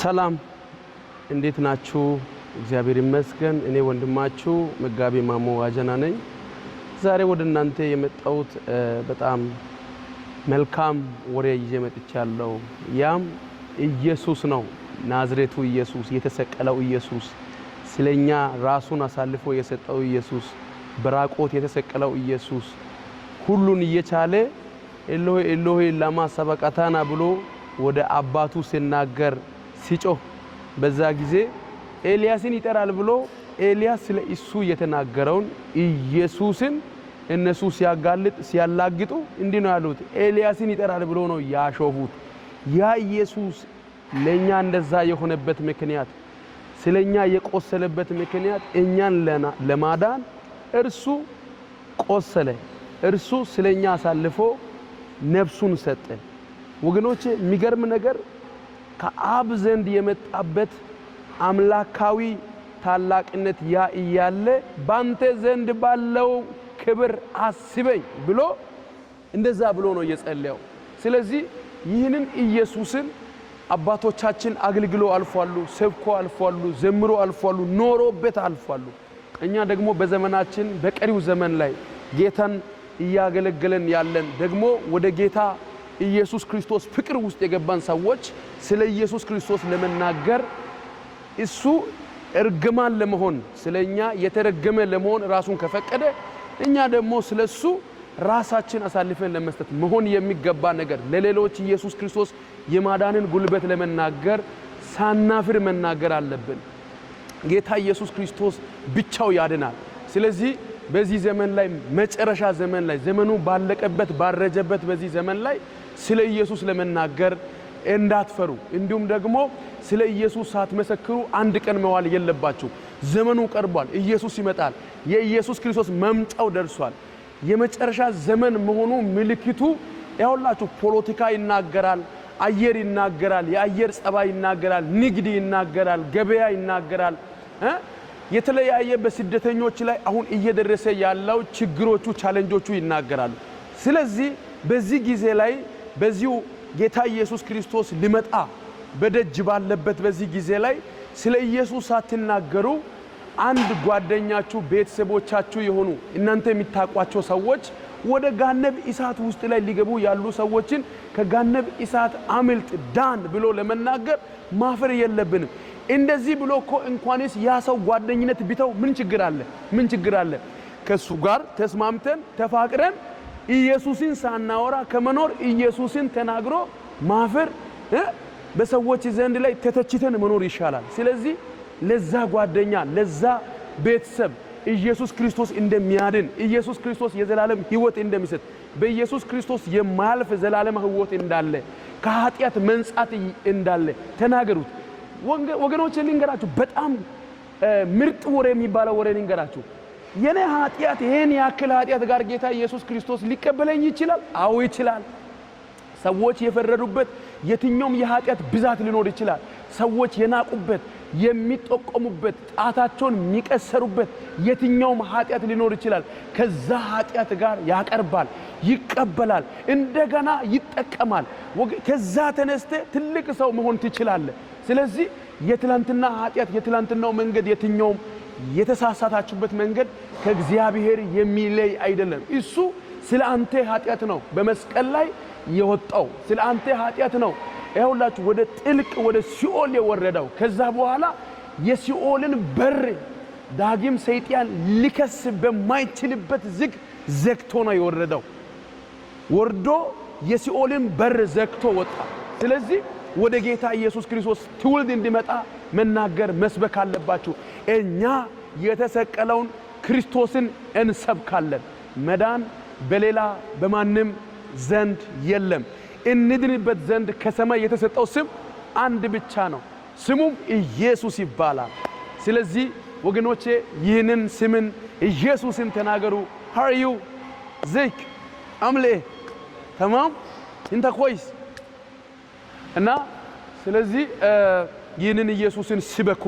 ሰላም እንዴት ናችሁ? እግዚአብሔር ይመስገን። እኔ ወንድማችሁ መጋቢ ማሞ ዋጀና ነኝ። ዛሬ ወደ እናንተ የመጣሁት በጣም መልካም ወሬ ይዤ መጥቻለሁ። ያም ኢየሱስ ነው። ናዝሬቱ ኢየሱስ፣ የተሰቀለው ኢየሱስ፣ ስለኛ ራሱን አሳልፎ የሰጠው ኢየሱስ፣ በራቆት የተሰቀለው ኢየሱስ፣ ሁሉን እየቻለ ኤሎሄ ኤሎሄ ላማ ሰበቃታና ብሎ ወደ አባቱ ሲናገር ሲጮህ በዛ ጊዜ ኤልያስን ይጠራል ብሎ ኤልያስ ስለ እሱ የተናገረውን ኢየሱስን እነሱ ሲያላግጡ እንዲህ ነው ያሉት። ኤልያስን ይጠራል ብሎ ነው ያሾፉት። ያ ኢየሱስ ለኛ እንደዛ የሆነበት ምክንያት፣ ስለኛ የቆሰለበት ምክንያት እኛን ለማዳን እርሱ ቆሰለ። እርሱ ስለኛ አሳልፎ ነፍሱን ሰጠ። ወገኖቼ የሚገርም ነገር ከአብ ዘንድ የመጣበት አምላካዊ ታላቅነት ያ እያለ ባንተ ዘንድ ባለው ክብር አስበኝ ብሎ እንደዛ ብሎ ነው የጸለየው። ስለዚህ ይህንን ኢየሱስን አባቶቻችን አገልግሎ አልፏሉ፣ ሰብኮ አልፏሉ፣ ዘምሮ አልፏሉ፣ ኖሮበት አልፏሉ። እኛ ደግሞ በዘመናችን በቀሪው ዘመን ላይ ጌታን እያገለገለን ያለን ደግሞ ወደ ጌታ ኢየሱስ ክርስቶስ ፍቅር ውስጥ የገባን ሰዎች ስለ ኢየሱስ ክርስቶስ ለመናገር እሱ እርግማን ለመሆን ስለኛ የተረገመ ለመሆን ራሱን ከፈቀደ እኛ ደግሞ ስለሱ ራሳችን አሳልፈን ለመስጠት መሆን የሚገባ ነገር ለሌሎች ኢየሱስ ክርስቶስ የማዳንን ጉልበት ለመናገር ሳናፍር መናገር አለብን። ጌታ ኢየሱስ ክርስቶስ ብቻው ያድናል። ስለዚህ በዚህ ዘመን ላይ መጨረሻ ዘመን ላይ ዘመኑ ባለቀበት ባረጀበት በዚህ ዘመን ላይ ስለ ኢየሱስ ለመናገር እንዳትፈሩ፣ እንዲሁም ደግሞ ስለ ኢየሱስ ሳትመሰክሩ አንድ ቀን መዋል የለባችሁ። ዘመኑ ቀርቧል። ኢየሱስ ይመጣል። የኢየሱስ ክርስቶስ መምጫው ደርሷል። የመጨረሻ ዘመን መሆኑ ምልክቱ ያውላችሁ ፖለቲካ ይናገራል፣ አየር ይናገራል፣ የአየር ጸባይ ይናገራል፣ ንግድ ይናገራል፣ ገበያ ይናገራል። የተለያየ በስደተኞች ላይ አሁን እየደረሰ ያለው ችግሮቹ ቻሌንጆቹ ይናገራሉ። ስለዚህ በዚህ ጊዜ ላይ በዚሁ ጌታ ኢየሱስ ክርስቶስ ሊመጣ በደጅ ባለበት በዚህ ጊዜ ላይ ስለ ኢየሱስ ሳትናገሩ አንድ ጓደኛችሁ ቤተሰቦቻችሁ የሆኑ እናንተ የሚታቋቸው ሰዎች ወደ ጋነብ እሳት ውስጥ ላይ ሊገቡ ያሉ ሰዎችን ከጋነብ እሳት አምልጥ ዳን ብሎ ለመናገር ማፈር የለብንም። እንደዚህ ብሎ እኮ እንኳንስ ያ ሰው ጓደኝነት ቢተው ምን ችግር አለ? ምን ችግር አለ? ከሱ ጋር ተስማምተን ተፋቅረን ኢየሱስን ሳናወራ ከመኖር ኢየሱስን ተናግሮ ማፈር በሰዎች ዘንድ ላይ ተተችተን መኖር ይሻላል። ስለዚህ ለዛ ጓደኛ ለዛ ቤተሰብ ኢየሱስ ክርስቶስ እንደሚያድን፣ ኢየሱስ ክርስቶስ የዘላለም ሕይወት እንደሚሰጥ፣ በኢየሱስ ክርስቶስ የማያልፍ ዘላለም ሕይወት እንዳለ፣ ከኃጢአት መንጻት እንዳለ ተናገሩት። ወገኖች ልንገራችሁ፣ በጣም ምርጥ ወሬ የሚባለው ወሬ ልንገራችሁ። የኔ ኃጢአት ይሄን ያክል ኃጢአት ጋር ጌታ ኢየሱስ ክርስቶስ ሊቀበለኝ ይችላል? አዎ ይችላል። ሰዎች የፈረዱበት የትኛውም የኃጢአት ብዛት ሊኖር ይችላል። ሰዎች የናቁበት የሚጠቆሙበት ጣታቸውን የሚቀሰሩበት የትኛውም ኃጢአት ሊኖር ይችላል። ከዛ ኃጢአት ጋር ያቀርባል፣ ይቀበላል፣ እንደገና ይጠቀማል። ከዛ ተነስተ ትልቅ ሰው መሆን ትችላለህ። ስለዚህ የትላንትና ኃጢአት የትላንትናው መንገድ የትኛውም የተሳሳታችሁበት መንገድ ከእግዚአብሔር የሚለይ አይደለም። እሱ ስለ አንተ ኃጢአት ነው በመስቀል ላይ የወጣው፣ ስለ አንተ ኃጢአት ነው ይኸውላችሁ ወደ ጥልቅ ወደ ሲኦል የወረደው። ከዛ በኋላ የሲኦልን በር ዳግም ሰይጣን ሊከስ በማይችልበት ዝግ ዘግቶ ነው የወረደው። ወርዶ የሲኦልን በር ዘግቶ ወጣ። ስለዚህ ወደ ጌታ ኢየሱስ ክርስቶስ ትውልድ እንዲመጣ መናገር መስበክ አለባችሁ። እኛ የተሰቀለውን ክርስቶስን እንሰብካለን። መዳን በሌላ በማንም ዘንድ የለም። እንድንበት ዘንድ ከሰማይ የተሰጠው ስም አንድ ብቻ ነው፣ ስሙም ኢየሱስ ይባላል። ስለዚህ ወገኖቼ ይህንን ስምን ኢየሱስን ተናገሩ። how are you ዚክ አምሌ ተማም እንተ ኮይስ እና ስለዚህ ይህንን ኢየሱስን ስበኩ።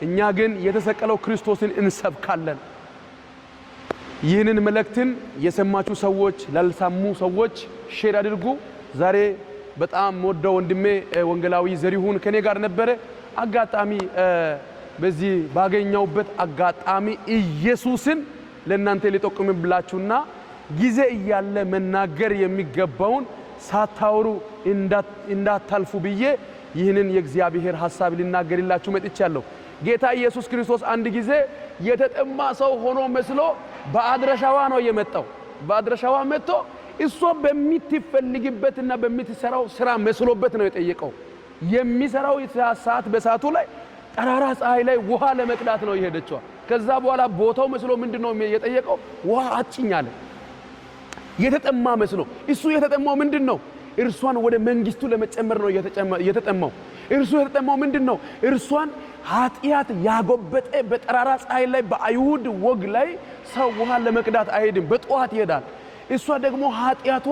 እኛ ግን የተሰቀለው ክርስቶስን እንሰብካለን። ይህንን መልእክትን የሰማችሁ ሰዎች ላልሰሙ ሰዎች ሼር አድርጉ። ዛሬ በጣም ወደው ወንድሜ ወንጌላዊ ዘሪሁን ከኔ ጋር ነበረ። አጋጣሚ በዚህ ባገኘውበት አጋጣሚ ኢየሱስን ለእናንተ ሊጠቁምብላችሁና ጊዜ እያለ መናገር የሚገባውን ሳታወሩ እንዳታልፉ ብዬ ይህንን የእግዚአብሔር ሐሳብ ሊናገርላችሁ መጥቻለሁ። ጌታ ኢየሱስ ክርስቶስ አንድ ጊዜ የተጠማ ሰው ሆኖ መስሎ በአድራሻዋ ነው የመጣው። በአድራሻዋ መጥቶ እሷ በሚትፈልግበትና በሚትሰራው ስራ መስሎበት ነው የጠየቀው። የሚሰራው ሰዓት በሰዓቱ ላይ ጠራራ ፀሐይ ላይ ውሃ ለመቅዳት ነው የሄደችው። ከዛ በኋላ ቦታው መስሎ ምንድነው የጠየቀው? ውሃ አጭኛለ። የተጠማ መስሎ እሱ የተጠማው ምንድነው? እርሷን ወደ መንግስቱ ለመጨመር ነው የተጠማው። እርሱ የተጠማው ምንድነው? እርሷን ኃጢያት ያጎበጠ በጠራራ ፀሐይ ላይ በአይሁድ ወግ ላይ ሰው ውሃ ለመቅዳት አይሄድም፣ በጠዋት ይሄዳል። እሷ ደግሞ ኃጢያቷ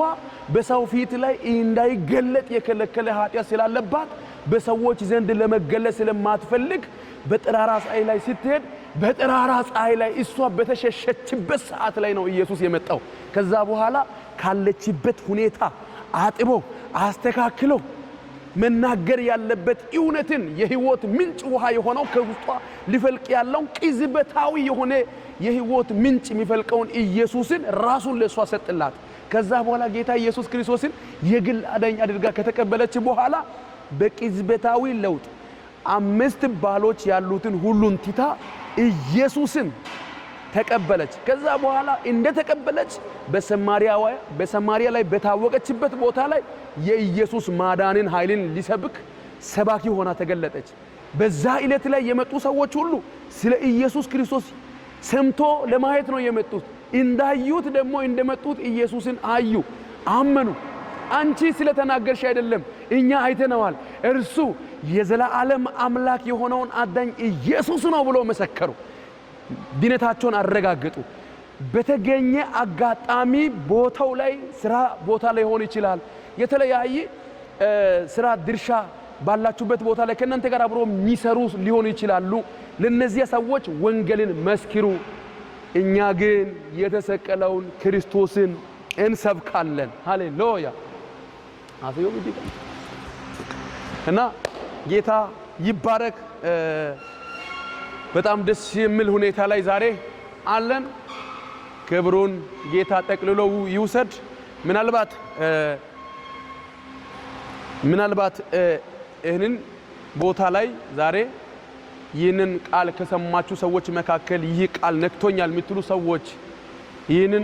በሰው ፊት ላይ እንዳይገለጥ የከለከለ ኃጢያት ስላለባት በሰዎች ዘንድ ለመገለጽ ስለማትፈልግ በጠራራ ፀሐይ ላይ ስትሄድ በጠራራ ፀሐይ ላይ እሷ በተሸሸችበት ሰዓት ላይ ነው ኢየሱስ የመጣው። ከዛ በኋላ ካለችበት ሁኔታ አጥቦ አስተካክሎ መናገር ያለበት እውነትን የህይወት ምንጭ ውሃ የሆነው ከውስጧ ሊፈልቅ ያለው ቅዝበታዊ የሆነ የህይወት ምንጭ የሚፈልቀውን ኢየሱስን ራሱን ለሷ ሰጥላት። ከዛ በኋላ ጌታ ኢየሱስ ክርስቶስን የግል አዳኝ አድርጋ ከተቀበለች በኋላ በቅዝበታዊ ለውጥ 5 ባሎች ያሉትን ሁሉን ትታ ኢየሱስን ተቀበለች። ከዛ በኋላ እንደተቀበለች በሰማሪያ ላይ በታወቀችበት ቦታ ላይ የኢየሱስ ማዳንን ኃይልን ሊሰብክ ሰባኪ ሆና ተገለጠች። በዛ ዕለት ላይ የመጡ ሰዎች ሁሉ ስለ ኢየሱስ ክርስቶስ ሰምቶ ለማየት ነው የመጡት። እንዳዩት ደግሞ እንደመጡት ኢየሱስን አዩ፣ አመኑ። አንቺ ስለተናገርሽ አይደለም እኛ አይተነዋል፣ እርሱ የዘላለም አምላክ የሆነውን አዳኝ ኢየሱስ ነው ብሎ መሰከሩ። ድነታቸውን አረጋገጡ። በተገኘ አጋጣሚ ቦታው ላይ ስራ ቦታ ላይ ሆነ ይችላል፣ የተለያየ ስራ ድርሻ ባላችሁበት ቦታ ላይ ከእናንተ ጋር አብሮ የሚሰሩ ሊሆኑ ይችላሉ። ለነዚህ ሰዎች ወንጌልን መስክሩ። እኛ ግን የተሰቀለውን ክርስቶስን እንሰብካለን። ሃሌሉያ አፈዮ ቢዲካ እና ጌታ ይባረክ። በጣም ደስ የሚል ሁኔታ ላይ ዛሬ አለን። ክብሩን ጌታ ጠቅልሎ ይውሰድ። ምናልባት ይህንን ቦታ ላይ ዛሬ ይህንን ቃል ከሰማችሁ ሰዎች መካከል ይህ ቃል ነክቶኛል የምትሉ ሰዎች፣ ይህንን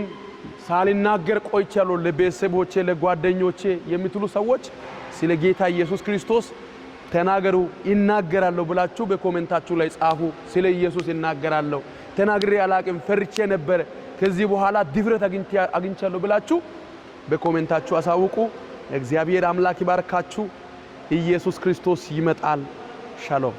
ሳልናገር ቆይቻለሁ ለቤተሰቦቼ ለጓደኞቼ የምትሉ ሰዎች ስለ ጌታ ኢየሱስ ክርስቶስ ተናገሩ። ይናገራለሁ ብላችሁ በኮሜንታችሁ ላይ ጻፉ። ስለ ኢየሱስ ይናገራለሁ፣ ተናግሬ አላቅም፣ ፈርቼ ነበር፣ ከዚህ በኋላ ድፍረት አግኝቻለሁ ብላችሁ በኮሜንታችሁ አሳውቁ። እግዚአብሔር አምላክ ይባርካችሁ። ኢየሱስ ክርስቶስ ይመጣል። ሻሎም